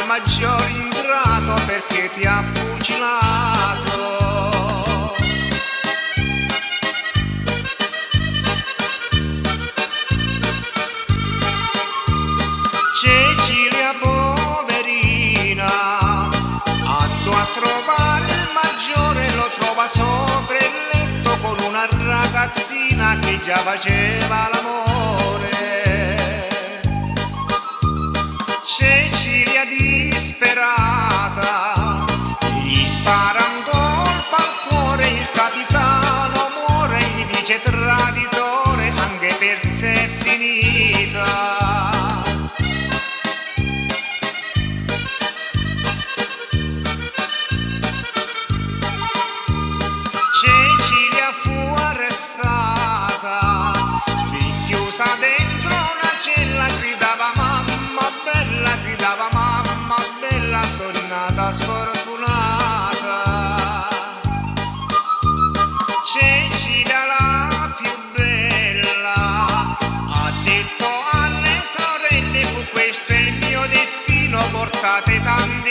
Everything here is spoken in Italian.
maggior ingrato perché ti ha fucilato. Cecilia poverina andò a trovare il maggiore, lo trova sopra il letto con una ragazzina che già faceva l'amore. Cecilia disperata gli spara un colpo al cuore, il capitano muore, gli dice traditore anche per te è finita. Cecilia fu arrestata, rinchiusa dentro una cella, gridava mamma bella, sono nata sfortunata. Cecilia la più bella ha detto alle sorelle, fu questo il mio destino, portate tanto